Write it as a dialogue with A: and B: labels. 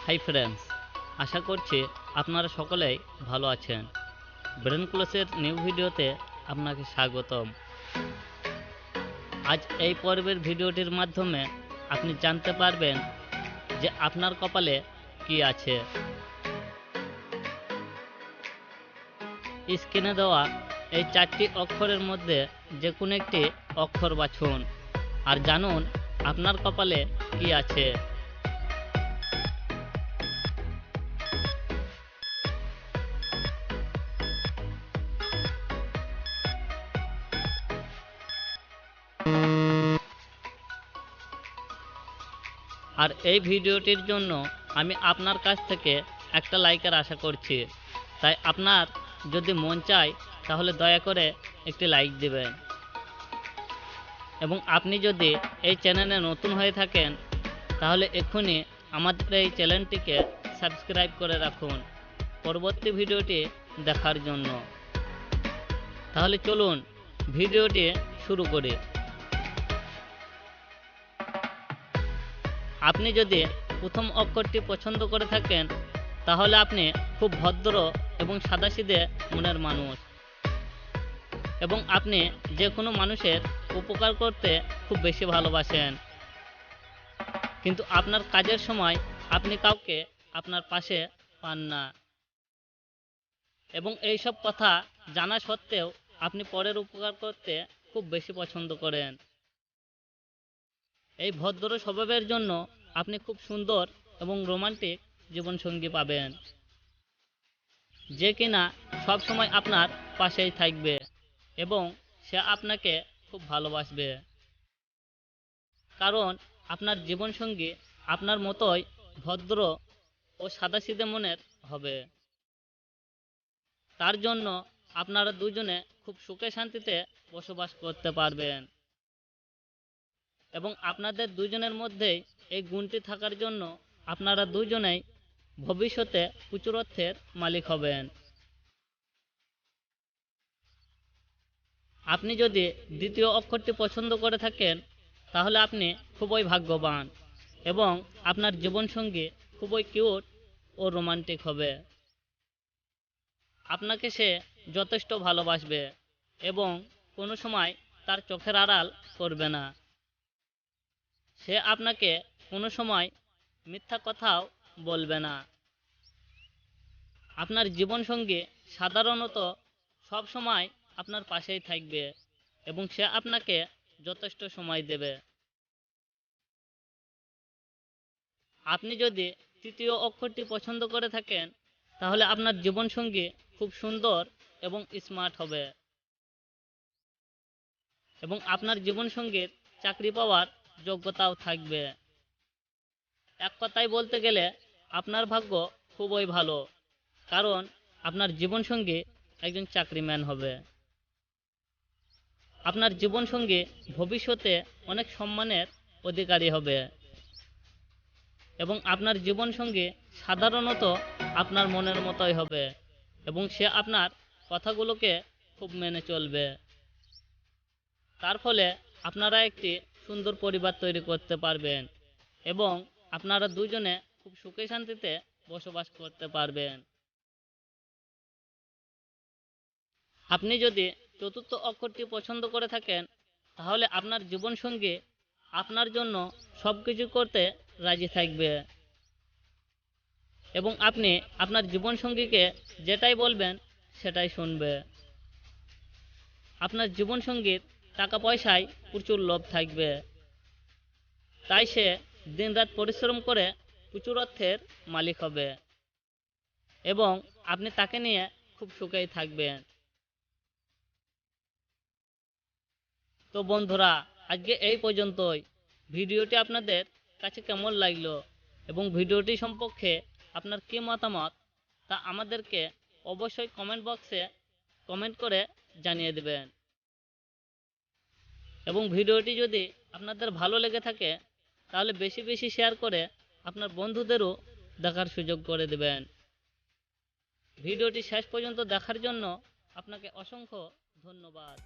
A: Hi friends, আশা করছি আপনারা সকলেই ভালো আছেন। ব্রেন ক্লোজের নিউ ভিডিওতে আপনাকে স্বাগতম। আজ এই পর্বের ভিডিওটির মাধ্যমে আপনি জানতে পারবেন যে আপনার কপালে কি আছে। স্ক্রিনে দেওয়া এই 4টি অক্ষরের মধ্যে যে কোনো একটি অক্ষর বাছুন আর জানুন আপনার কপালে কি আছে। আর এই ভিডিওটির জন্য আমি আপনার কাছ থেকে একটা লাইকের আশা করছি, তাই আপনার যদি মন চায় তাহলে দয়া করে একটি লাইক দিবেন। এবং আপনি যদি এই চ্যানেলে নতুন হয়ে থাকেন তাহলে এক্ষুনি আমাদের এই চ্যানেলটিকে সাবস্ক্রাইব করে রাখুন পরবর্তী ভিডিওটি দেখার জন্য। তাহলে চলুন ভিডিওটি শুরু করি। আপনি যদি প্রথম অক্ষরটি পছন্দ করে থাকেন তাহলে আপনি খুব ভদ্র এবং সাদাসিধে মনের মানুষ, এবং আপনি যে কোনো মানুষের উপকার করতে খুব বেশি ভালোবাসেন। কিন্তু আপনার কাজের সময় আপনি কাউকে আপনার পাশে পান না, এবং এই সব কথা জানা সত্ত্বেও আপনি পরের উপকার করতে খুব বেশি পছন্দ করেন। এই ভদ্র স্বভাবের জন্য আপনি খুব সুন্দর এবং রোমান্টিক জীবনসঙ্গী পাবেন, যে কিনা সব সময় আপনার পাশেই থাকবে এবং সে আপনাকে খুব ভালোবাসবে। কারণ আপনার জীবনসঙ্গী আপনার মতোই ভদ্র ও সাদাসিধে মনের হবে। তার জন্য আপনারা দুজনে খুব সুখে শান্তিতে বসবাস করতে পারবেন, এবং আপনাদের দুজনের মধ্যেই এই গুণটি থাকার জন্য আপনারা দুজনেই ভবিষ্যতে প্রচুর অর্থের মালিক হবেন। আপনি যদি দ্বিতীয় অক্ষরটি পছন্দ করে থাকেন তাহলে আপনি খুবই ভাগ্যবান, এবং আপনার জীবনসঙ্গী খুবই কিউট ও রোমান্টিক হবে। আপনাকে সে যথেষ্ট ভালোবাসবে এবং কোনো সময় তার চোখের আড়াল করবে না। সে আপনাকে কোনো সময় মিথ্যা কথাও বলবে না। আপনার জীবনসঙ্গী সাধারণত সব সময় আপনার পাশেই থাকবে এবং সে আপনাকে যথেষ্ট সময় দেবে। আপনি যদি তৃতীয় অক্ষরটি পছন্দ করে থাকেন তাহলে আপনার জীবনসঙ্গী খুব সুন্দর এবং স্মার্ট হবে, এবং আপনার জীবনসঙ্গীর চাকরি পাওয়ার যোগ্যতাও থাকবে। এক কথায় বলতে গেলে আপনার ভাগ্য খুবই ভালো, কারণ আপনার জীবনসঙ্গী একজন চাকরিম্যান হবে। আপনার জীবনসঙ্গী ভবিষ্যতে অনেক সম্মানের অধিকারী হবে, এবং আপনার জীবনসঙ্গী সাধারণত আপনার মনের মতোই হবে, এবং সে আপনার কথাগুলোকে খুব মেনে চলবে। তার ফলে আপনারা একটি সুন্দর পরিবার তৈরি করতে পারবেন এবং আপনারা দুজনে খুব সুখে শান্তিতে বসবাস করতে পারবেন। আপনি যদি চতুর্থ অক্ষরটি পছন্দ করে থাকেন তাহলে আপনার জীবনসঙ্গী আপনার জন্য সব কিছু করতে রাজি থাকবে, এবং আপনি আপনার জীবনসঙ্গীকে যেটাই বলবেন সেটাই শুনবে। আপনার জীবনসঙ্গীর টাকা পয়সায় প্রচুর লোভ থাকবে, তাই সে দিনরাত পরিশ্রম করে প্রচুর অর্থের মালিক হবে, এবং আপনি তাকে নিয়ে খুব সুখেই থাকবেন। তো বন্ধুরা, আজকে এই পর্যন্তই। ভিডিওটি আপনাদের কাছে কেমন লাগলো এবং ভিডিওটি সম্পর্কে আপনার কী মতামত তা আমাদেরকে অবশ্যই কমেন্ট বক্সে কমেন্ট করে জানিয়ে দেবেন, এবং ভিডিওটি যদি আপনাদের ভালো লেগে থাকে তাহলে বেশি বেশি শেয়ার করে আপনার বন্ধুদেরও দেখার সুযোগ করে দেবেন। ভিডিওটি শেষ পর্যন্ত দেখার জন্য আপনাকে অসংখ্য ধন্যবাদ।